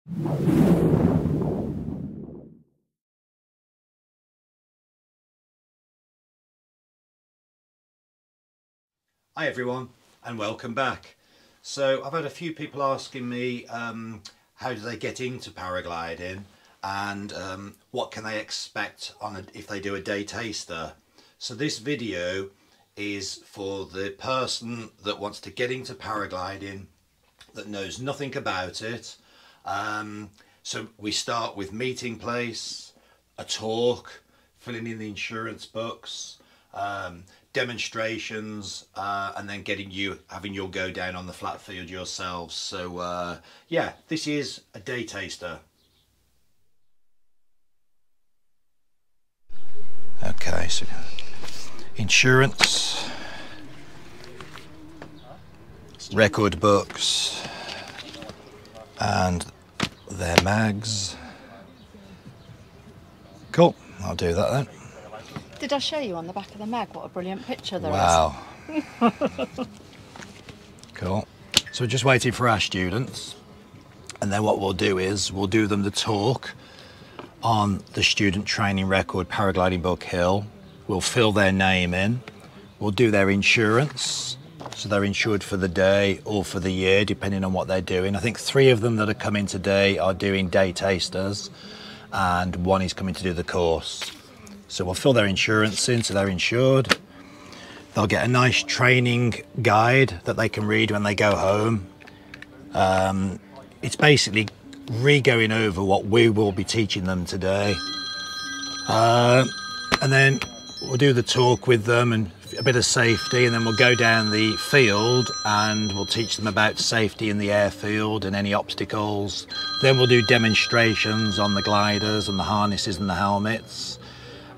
Hi everyone and welcome back. So I've had a few people asking me how do they get into paragliding and what can they expect on if they do a day taster. So this video is for the person that wants to get into paragliding that knows nothing about it. So we start with meeting place, a talk, filling in the insurance books, demonstrations, and then having your go down on the flat field yourselves. So yeah, this is a day taster. Okay, so insurance, record books, and their mags. Cool, I'll do that then. Did I show you on the back of the mag what a brilliant picture there is? Wow. Cool. So we're just waiting for our students, and then what we'll do is we'll do them the talk on the student training record paragliding book hill. We'll fill their name in. We'll do their insurance. So they're insured for the day or for the year, depending on what they're doing. I think 3 of them that are coming today are doing day tasters, and 1 is coming to do the course. So we'll fill their insurance in, so they're insured. They'll get a nice training guide that they can read when they go home. It's basically re-going over what we will be teaching them today. And then we'll do the talk with them and a bit of safety, and then we'll go down the field and we'll teach them about safety in the airfield and any obstacles. Then we'll do demonstrations on the gliders and the harnesses and the helmets.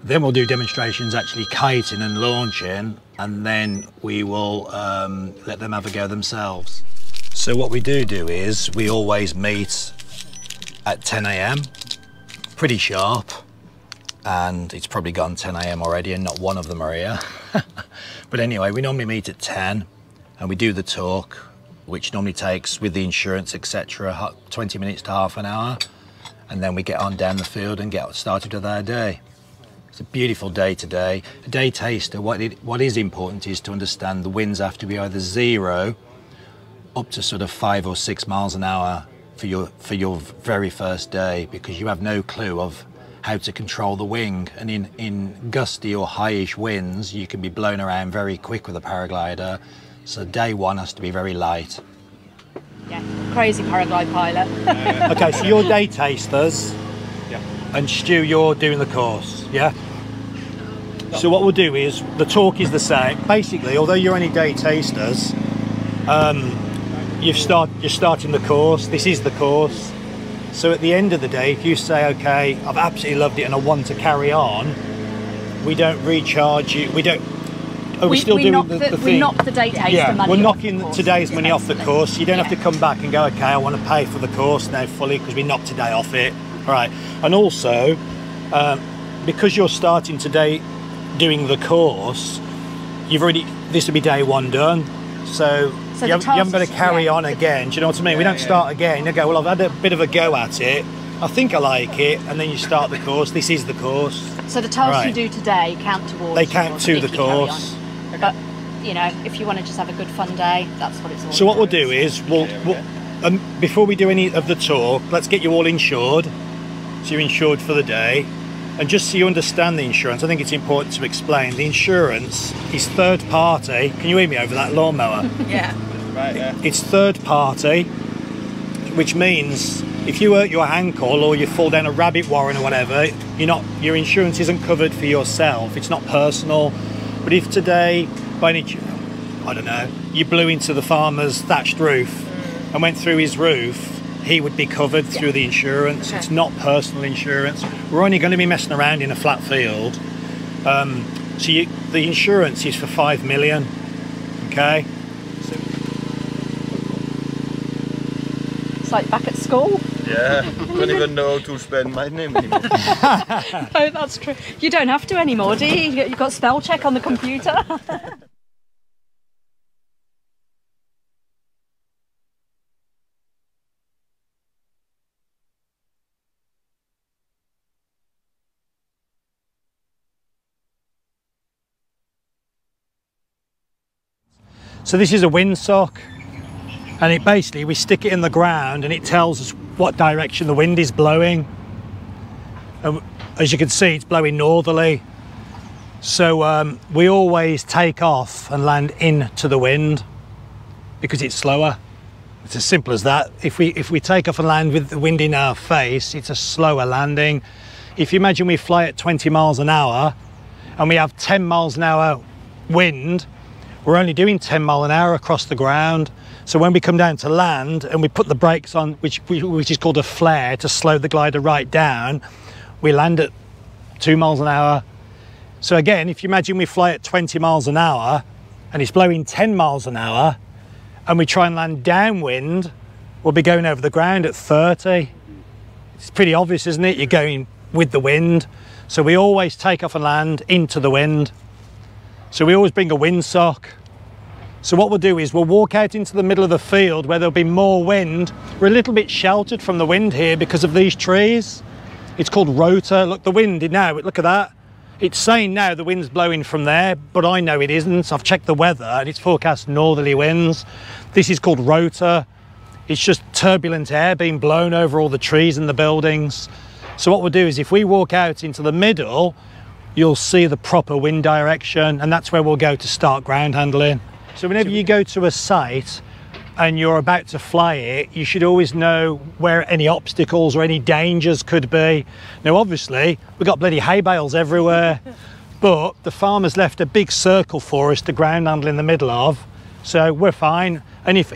Then we'll do demonstrations actually kiting and launching, and then we will let them have a go themselves. So what we do is we always meet at 10 AM, pretty sharp, and it's probably gone 10 AM already and not one of them are here. But anyway, we normally meet at 10 and we do the talk, which normally takes, with the insurance etc., 20 minutes to half an hour, and then we get on down the field and get started with our day. It's a beautiful day today. A day taster, what is important is to understand the winds have to be either 0 up to sort of 5 or 6 miles an hour for your very first day, because you have no clue of how to control the wing, and in gusty or highish winds you can be blown around very quick with a paraglider. So day 1 has to be very light. Yeah, crazy paraglide pilot. Okay, so you're day tasters. Yeah. And Stu, you're doing the course, yeah? So what we'll do is, the talk is the same. Basically, although you're only day tasters, you're starting the course. This is the course. So at the end of the day, if you say, okay, I've absolutely loved it and I want to carry on, we don't recharge you. We don't. Oh, we're still doing the thing. We knock the day taster money. We're knocking today's money off the course. You don't have to come back and go, okay, I want to pay for the course now fully because we knocked today off it. All right. And also, because you're starting today doing the course, this will be day 1 done. So you haven't got to carry on again. Do you know what I mean? We don't start again. You go, well, I've had a bit of a go at it. I think I like it, and then you start the course. This is the course. So the tasks you do today count towards. They count to the course. Okay. But you know, if you want to just have a good fun day, that's what it's all about. So what we'll do is before we do any of the talk, let's get you all insured. So you're insured for the day. And just so you understand the insurance, I think it's important to explain. The insurance is third party. Can you hear me over that lawnmower? Yeah. Right, yeah. It's third party, which means if you hurt your ankle or you fall down a rabbit warren or whatever, your insurance isn't covered for yourself. It's not personal. But if today, by any chance, I don't know, you blew into the farmer's thatched roof and went through his roof, he would be covered through the insurance. Okay. It's not personal insurance. We're only going to be messing around in a flat field. So the insurance is for 5 million, okay? It's like back at school. Yeah, I don't even know how to spell my name anymore. No, that's true. You don't have to anymore, do you? You've got spell check on the computer. So this is a windsock, and it basically, we stick it in the ground and it tells us what direction the wind is blowing. And as you can see, it's blowing northerly. So we always take off and land into the wind because it's slower. It's as simple as that. If we take off and land with the wind in our face, it's a slower landing. If you imagine we fly at 20 miles an hour and we have 10 miles an hour wind, we're only doing 10 miles an hour across the ground. So when we come down to land and we put the brakes on, which is called a flare, to slow the glider right down, we land at 2 miles an hour. So again, if you imagine we fly at 20 miles an hour and it's blowing 10 miles an hour and we try and land downwind, we'll be going over the ground at 30. It's pretty obvious, isn't it? You're going with the wind. So we always take off and land into the wind. So we always bring a windsock. So what we'll do is we'll walk out into the middle of the field where there'll be more wind. We're a little bit sheltered from the wind here because of these trees. It's called rotor. Look, the wind now, look at that. It's saying now the wind's blowing from there, but I know it isn't. I've checked the weather and it's forecast northerly winds. This is called rotor. It's just turbulent air being blown over all the trees and the buildings. So what we'll do is if we walk out into the middle, you'll see the proper wind direction, and that's where we'll go to start ground handling. So whenever you go to a site and you're about to fly it, you should always know where any obstacles or any dangers could be. Now obviously we've got bloody hay bales everywhere, but the farmer's left a big circle for us to ground handle in the middle of, so we're fine. And if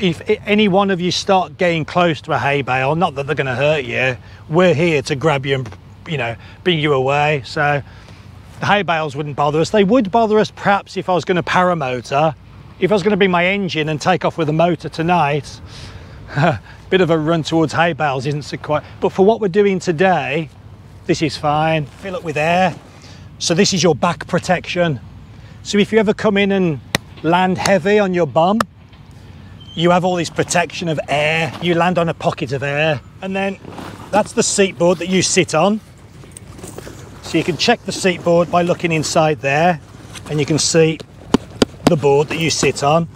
any one of you start getting close to a hay bale, not that they're going to hurt you, we're here to grab you and, you know, bring you away. So the hay bales wouldn't bother us. They would bother us perhaps if I was going to paramotor. If I was going to bring my engine and take off with a motor tonight, bit of a run towards hay bales isn't so quite. But for what we're doing today, this is fine. Fill it with air. So this is your back protection. So if you ever come in and land heavy on your bum, you have all this protection of air. You land on a pocket of air. And then that's the seat board that you sit on. So you can check the seat board by looking inside there, and you can see the board that you sit on,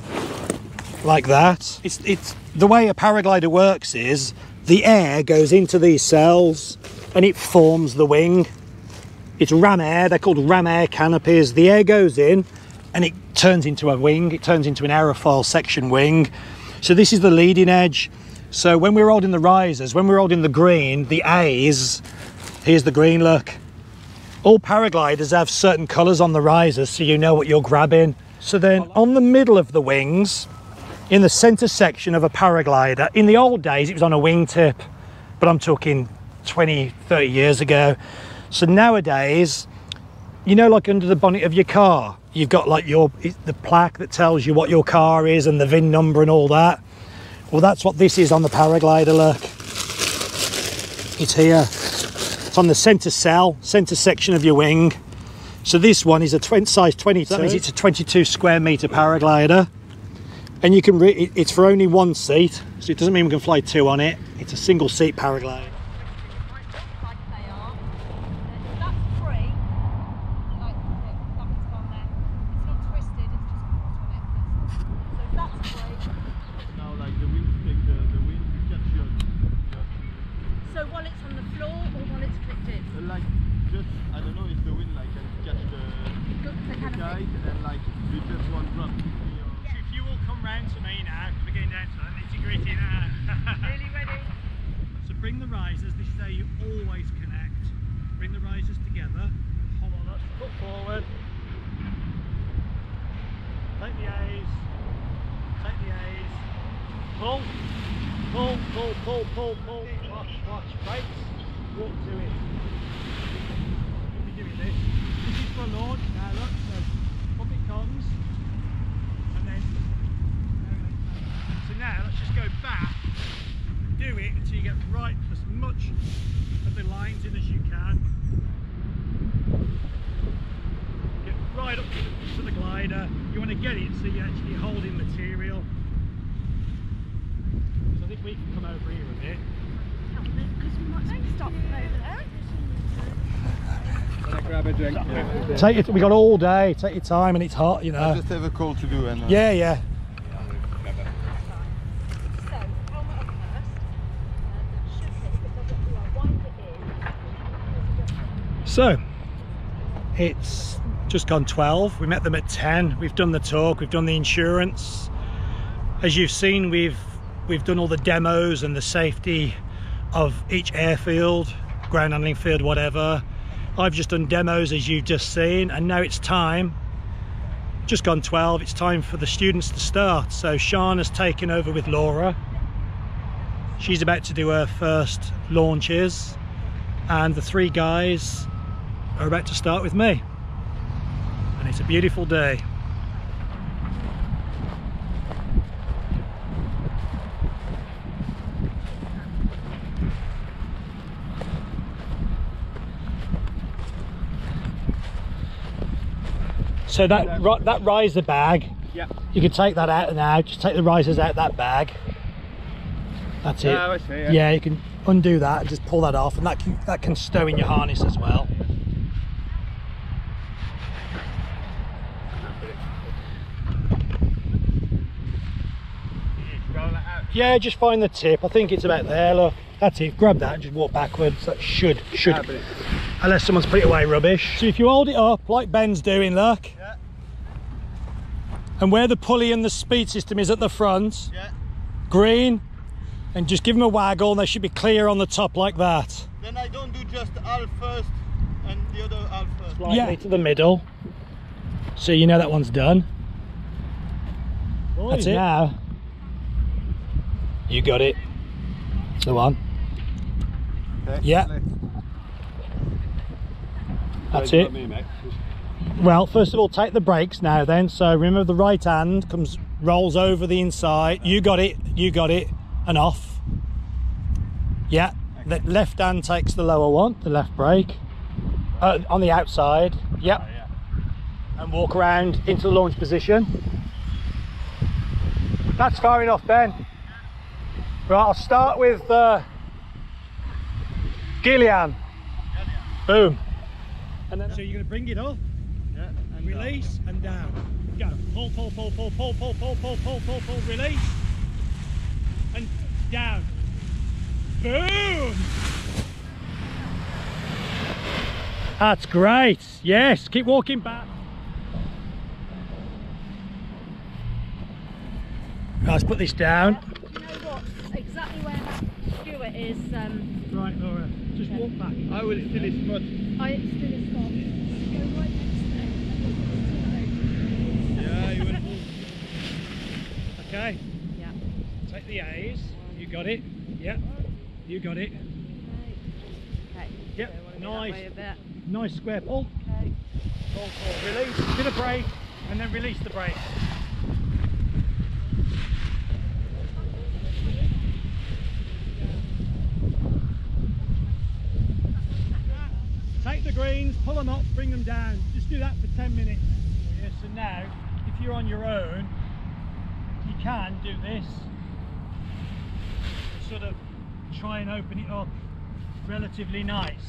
like that. It's the way a paraglider works is the air goes into these cells and it forms the wing. It's ram air. They're called ram air canopies. The air goes in and it turns into a wing. It turns into an aerofoil section wing. So this is the leading edge. So when we're holding the risers, when we're holding the green, the A's, here's the green, look. All paragliders have certain colours on the risers so you know what you're grabbing. So then on the middle of the wings, in the centre section of a paraglider, in the old days it was on a wingtip, but I'm talking 20, 30 years ago. So nowadays, you know, like under the bonnet of your car, you've got like the plaque that tells you what your car is and the VIN number and all that. Well, that's what this is on the paraglider, look. It's here. It's on the centre cell, centre section of your wing. So this one is a size 22. That means it's a 22 square metre paraglider. And you can it's for only one seat, so it doesn't mean we can fly two on it. It's a single seat paraglider. Bring the risers, this is how you always connect. Bring the risers together. Hold on, let's put forward. Take the A's. Take the A's. Pull. Pull, pull, pull, pull, pull. Watch, watch. Brakes. Walk to it. We'll be doing this. This is for launch now, look. So up it comes. And then. So now let's just go back. Do it until you get right as much of the lines in as you can. Get right up to the glider. You want to get it so you're actually holding material. So I think we can come over here a bit. Because we might stop over there. Can I grab a drink? Yeah. Take it. We got all day. Take your time, and it's hot, you know. I just have a call to do. And yeah. So it's just gone 12. We met them at 10. We've done the talk, we've done the insurance. As you've seen, we've done all the demos and the safety of each airfield, ground handling field, whatever. I've just done demos, as you've just seen, and now it's time, just gone 12, it's time for the students to start. So Sian has taken over with Laura. She's about to do her first launches, and the 3 guys are about to start with me. And it's a beautiful day. So that riser bag, Yeah. you can take that out now. Just take the risers out that bag. That's it. I see, yeah. Yeah, you can undo that and just pull that off, and that can stow in your harness as well. Yeah, just find the tip. I think it's about there. Look, that's it. Grab that and just walk backwards. That should, unless someone's put it away rubbish. So if you hold it up like Ben's doing, look, Yeah. and where the pulley and the speed system is at the front, Yeah. green, and just give them a waggle, and they should be clear on the top like that. Then I don't do just half first and the other half first. Slightly to the middle, so you know that one's done. That's it. Now you got it. It's the one. Okay. Yeah. That's it. Well, first of all, take the brakes now then. So remember, the right hand rolls over the inside. You got it, and off. Yeah. The left hand takes the lower one, the left brake. On the outside. Yep. And walk around into the launch position. That's far enough, Ben. Right, I'll start with Gillian. Boom. And then, so you're going to bring it up, Yeah. And release, and down. Go. Pull, pull, pull, pull, pull, pull, pull, pull, pull, pull, pull, release, and down. Boom. That's great. Yes, keep walking back. Right, let's put this down. You know what? Exactly where that skewer is. Right, Laura, just walk back. I will still is spot. It's still a spot. Go right next to it. Yeah, you will. Okay, Yeah. take the A's. You got it. Yep. You got it. Okay. Yep. So I wanna go that Nice. way a bit. Nice square pull. Okay. Pull, pull. Release. Bit of brake, and then release the brake. Take the greens, pull them up, bring them down. Just do that for 10 minutes. Yeah, so now, if you're on your own, you can do this. Sort of try and open it up relatively nice.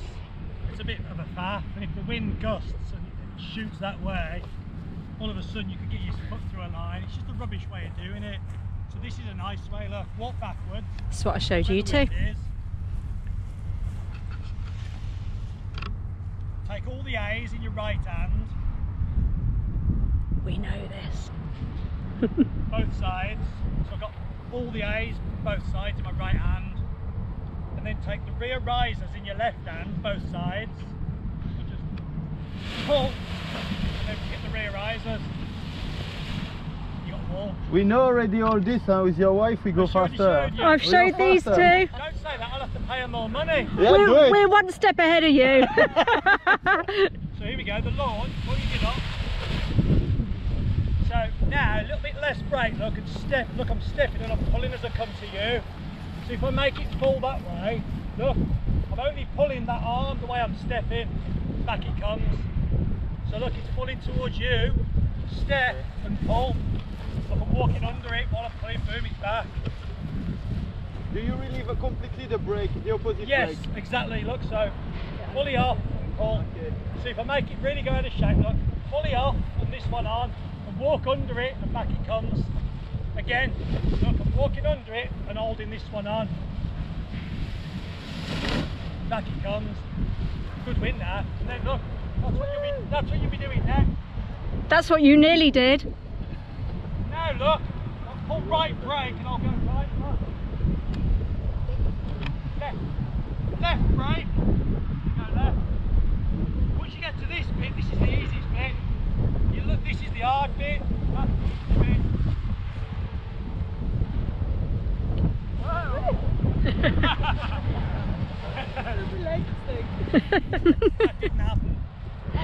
It's a bit of a faff, and if the wind gusts and it shoots that way, all of a sudden you could get your foot through a line. It's just a rubbish way of doing it. So this is a nice way. Look, walk backwards. That's what I showed you Where the too. wind is. Take all the A's in your right hand, We know this. both sides. So I've got all the A's, both sides in my right hand. And then take the rear risers in your left hand, both sides. And just pull, and then hit the rear risers. You got them all. We know already all this, and with your wife we go I already faster. showed you. I've We showed go these faster. two. Don't say that, I'll have to pay them more money. Yeah, do it. We're one step ahead of you. So here we go, the launch, pulling it up. So now a little bit less brake, look, and step. Look, I'm stepping and I'm pulling as I come to you. So if I make it pull that way, look, I'm only pulling that arm the way I'm stepping, back it comes. So look, it's pulling towards you, step and pull. Look, I'm walking under it while I'm pulling, boom, it's back. Do you relieve completely the brake, the opposite Yes, brake? exactly, look, so fully off, pull. So if I make it really go out of shape, look, fully off and this one on, and walk under it and back it comes. Again, look, I'm walking under it and holding this one on. back it comes. Good wind now. And then look, that's what you'll be doing now. That's what you nearly did. Now look, I'll pull right brake and I'll go right, look. Left brake, go left. Once you get to this bit, this is the easiest bit. You look, this is the hard bit, that's the easy bit. Whoa! That didn't happen.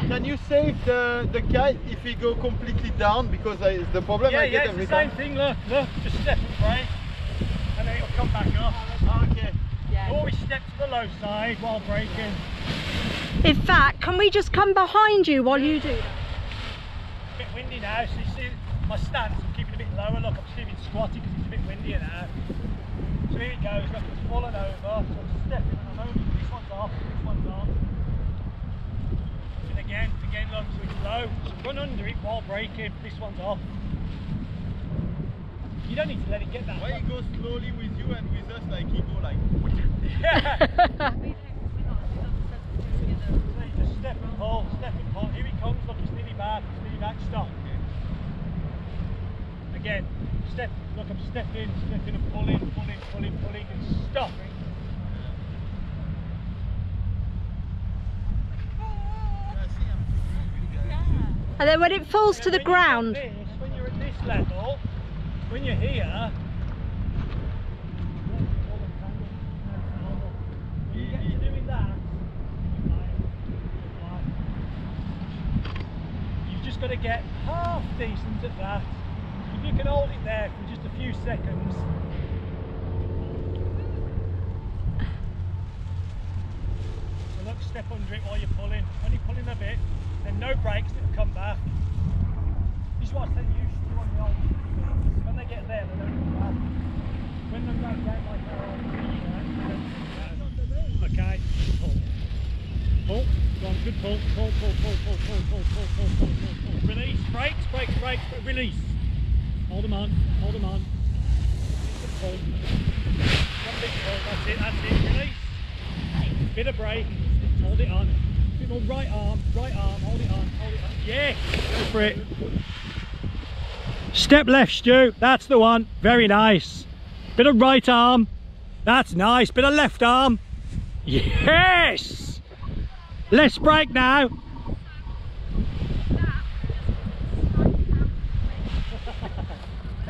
Can you save the kite if we go completely down? Because it's the problem I get it's every the same time. thing, look, just step and brake and then it'll come back up. Okay. Always step to the low side while braking. In fact, can we just come behind you while you do that? It's a bit windy now, so you see my stance, I'm keeping it a bit lower. Look, I'm still a bit squatty because it's a bit windier now. So here it goes, look, it's fallen over, so I'm stepping and I'm only, this one's off, this one's on. And again, look, so it's low, so run under it while braking, this one's off. You don't need to let it get that. Why he goes slowly with you and with us like he go like... Yeah! So you just step and pull, here it comes, look, it's nearly back, stop. Again, step, look, I'm stepping and pulling and stopping. And then when it falls to the ground. When you're at this level, when you're here, when you get to doing that, you've just got to get half decent at that. If you can hold it there for just a few seconds. So look, step under it while you're pulling. Only pulling a bit, then no brakes, it'll come back. This is what I said you should do on the old things. When they get there, they don't come back. When they go down like that, okay, pull. Pull, go on, good pull, pull. Release, brakes, release. Hold them on. Pull. One big pull, that's it, release. Bit of brake, hold it on. Bit more right arm, hold it on. Yeah, go for it. Step left, Stu, that's the one, very nice. Bit of right arm, that's nice. Bit of left arm, yes. Less brake now.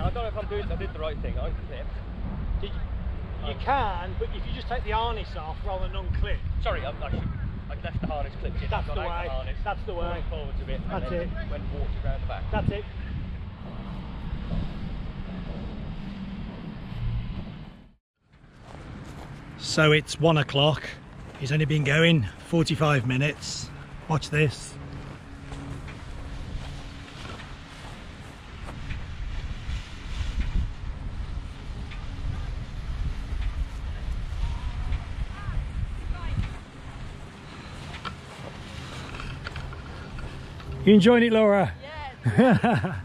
I don't know if I did the right thing. I clipped. You can, but if you just take the harness off rather than unclip. Sorry, I left the harness clipped in. That's the got out way. the harness, That's the way. forwards a bit. That's and then it. Went water around the back. That's it. So it's 1 o'clock. He's only been going 45 minutes. Watch this. You enjoying it, Laura? Yes.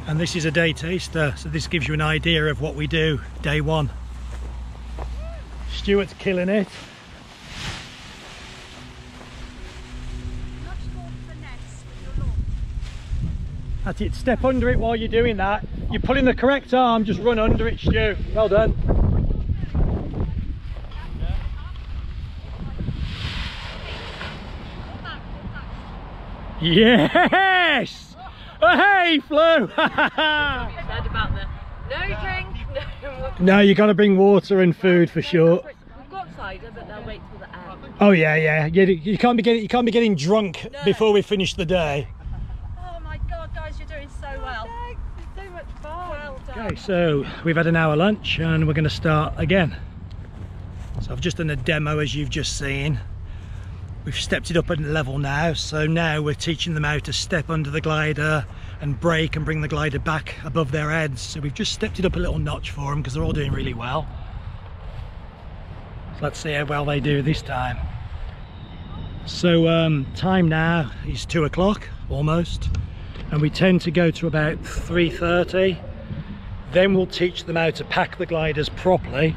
And this is a day taster, so this gives you an idea of what we do day one. Stuart's killing it. That's it, step under it while you're doing that. You're pulling the correct arm, just run under it, Stu. Well done. Yes! Oh, hey, Flo! Said about the no drink, no. No, you got to bring water and food for sure. We've got cider, but they'll wait till the end. Oh yeah. You can't be getting drunk before we finish the day. Oh my God, guys, you're doing so well. Thanks, it's so much fun. Well done. Okay, so we've had an hour lunch and we're going to start again. So I've just done a demo, as you've just seen. We've stepped it up a level now, so now we're teaching them how to step under the glider and brake and bring the glider back above their heads. So we've just stepped it up a little notch for them because they're all doing really well. So let's see how well they do this time. So time now is 2 o'clock almost, and we tend to go to about 3:30. Then we'll teach them how to pack the gliders properly.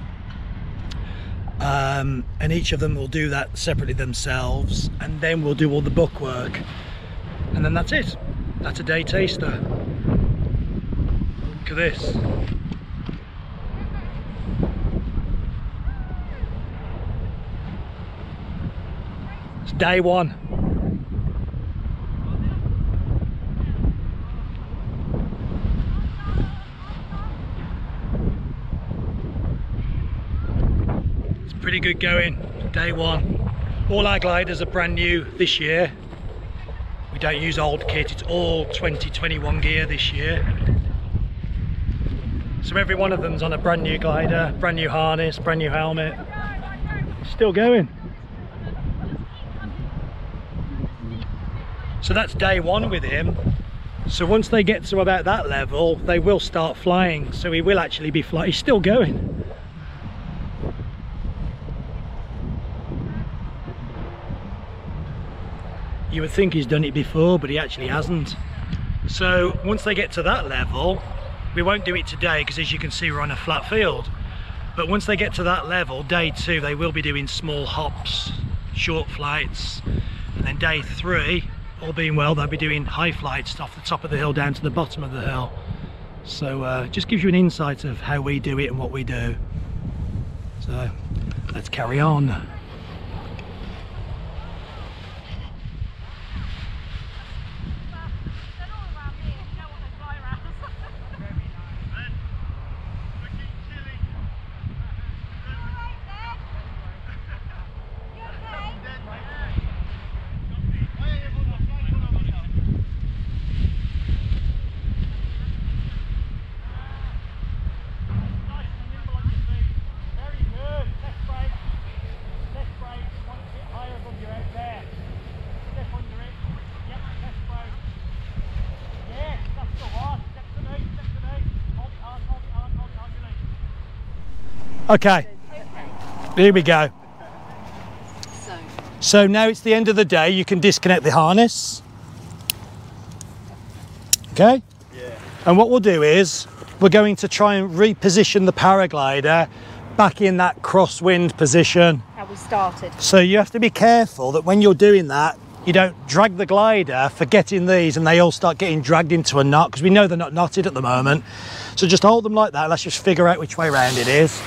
and each of them will do that separately themselves, and then we'll do all the book work, and then that's it. That's a day taster. Look at this. It's day one. It's pretty good going, day one. All our gliders are brand new this year. We don't use old kit, it's all 2021 gear this year. So every one of them's on a brand new glider, brand new harness, brand new helmet. Still going. So that's day one with him. So once they get to about that level, they will start flying. So he will actually be flying. He's still going. You would think he's done it before, but he actually hasn't. So once they get to that level, we won't do it today because as you can see we're on a flat field. But once they get to that level, day two, they will be doing small hops, short flights. And then day three, all being well, they'll be doing high flights off the top of the hill down to the bottom of the hill. So just gives you an insight of how we do it and what we do. So let's carry on. Okay, here we go. So now it's the end of the day, you can disconnect the harness. Okay? Yeah. And what we'll do is, we're going to try and reposition the paraglider back in that crosswind position. How we started. So you have to be careful that when you're doing that, you don't drag the glider, forgetting these, and they all start getting dragged into a knot, because we know they're not knotted at the moment. So just hold them like that, let's just figure out which way round it is.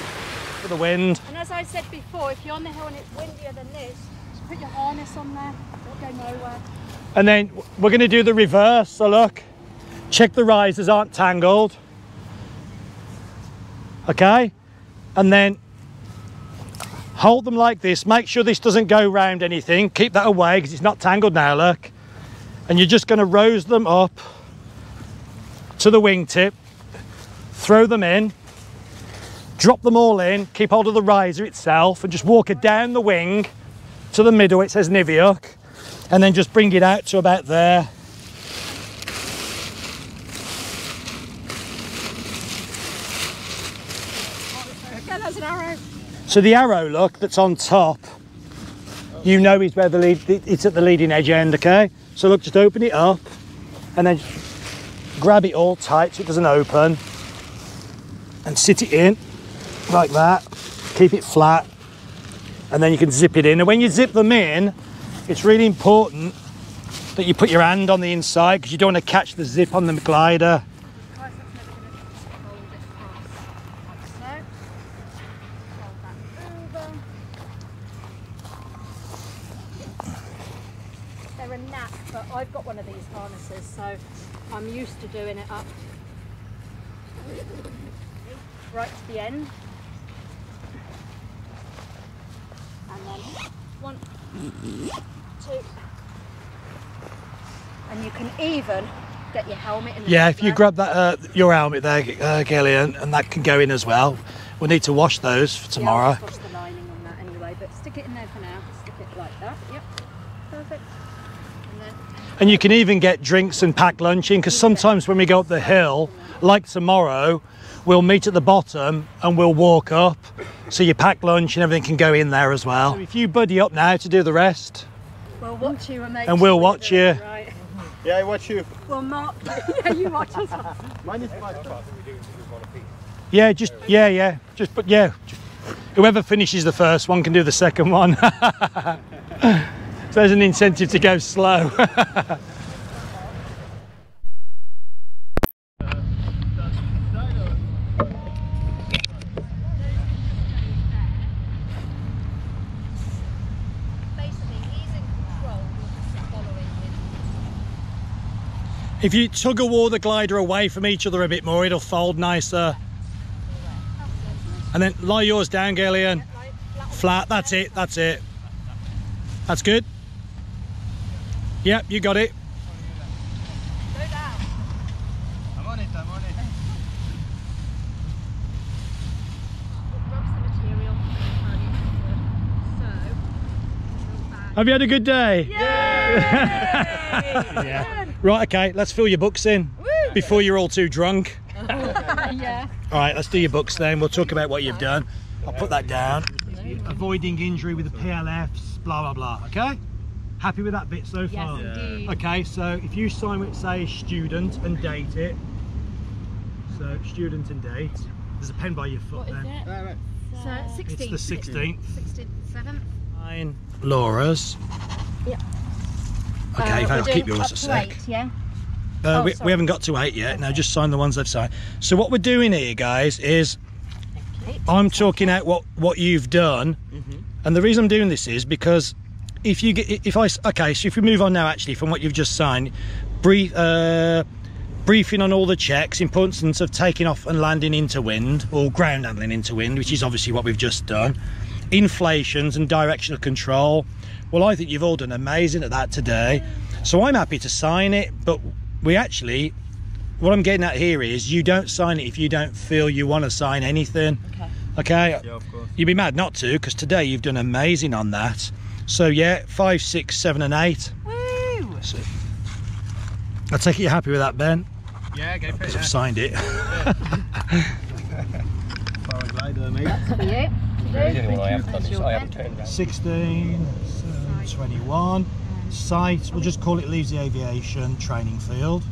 For the wind. And as I said before, if you're on the hill and it's windier than this, just put your harness on there, it'll go nowhere. And then we're going to do the reverse, so look, check the risers aren't tangled. Okay, and then hold them like this, make sure this doesn't go round anything, keep that away because it's not tangled now, look. And you're just going to rose them up to the wingtip, throw them in, drop them all in, keep hold of the riser itself and just walk it down the wing to the middle, it says Niviuk, and then just bring it out to about there. So the arrow, look, that's on top, you know is where the lead, it's at the leading edge end, okay? So look, just open it up and then grab it all tight so it doesn't open and sit it in like that, keep it flat, and then you can zip it in. And when you zip them in, it's really important that you put your hand on the inside because you don't want to catch the zip on the glider. They're a knack, but I've got one of these harnesses, so I'm used to doing it up right to the end. And then 1, 2, and you can even get your helmet in. Yeah, if you grab that your helmet there, Gillian, and that can go in as well. We'll need to wash those for tomorrow. Yeah, I'll just wash the lining on that anyway, but stick it in there for now. Stick it like that. Yep, perfect. And you can even get drinks and pack lunch in, because sometimes when we go up the hill, like tomorrow, we'll meet at the bottom and we'll walk up. So your pack lunch and everything can go in there as well. So if you buddy up now to do the rest. We'll watch you and make and we'll watch you. Right. Yeah, I watch you. Well, Marc, yeah, you watch us. Mine is fine. Yeah, just, yeah, just, but yeah. Whoever finishes the first one can do the second one. So there's an incentive to go slow. If you tug a water glider away from each other a bit more, it'll fold nicer. And then lie yours down, Gillian. Flat, that's it, that's it. That's good. Yep, you got it. Go down. I'm on it, I'm on it. Grab some material. So, Have you had a good day? yay! Yeah. Right, okay, let's fill your books in before you're all too drunk. Yeah. All right, let's do your books then. We'll talk about what you've done. I'll put that down. Avoiding injury with the PLFs, blah, blah, blah, okay? Happy with that bit so far? Yes, indeed. Okay, so if you sign it, say student and date it. So student and date. There's a pen by your foot then. Right, right. So, 16th. It's the 16th. 16th, 7th. Sign Laura's. Yeah. Okay, we're I'll keep doing yours up a to sec. 8, yeah? We sorry. haven't got to 8 yet. Now just sign the ones they've signed. So what we're doing here, guys, is I'm talking out what you've done, and the reason I'm doing this is because if you get okay, so if we move on now, actually, from what you've just signed, briefing on all the checks, importance of taking off and landing into wind, or ground handling into wind, which is obviously what we've just done, inflations and directional control. Well, I think you've all done amazing at that today, so I'm happy to sign it, but we actually, what I'm getting at here is you don't sign it if you don't feel you want to sign anything. Okay? Yeah, of course. You'd be mad not to, because today you've done amazing on that. So yeah, 5, 6, 7 and 8. Woo! So, I take it you're happy with that, Ben? Yeah, go for it. Because I've signed it. Paraglider, mate. For you. The only one I haven't done is I haven't turned around. 16, 21. Site, we'll just call it Leavesley Aviation Training Field.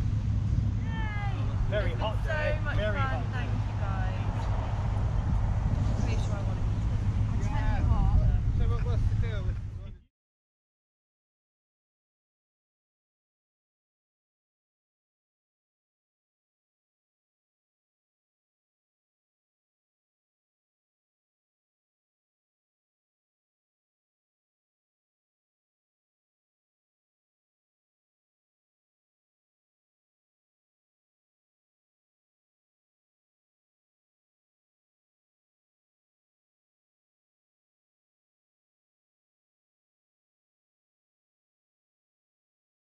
Very hot day. Very hot.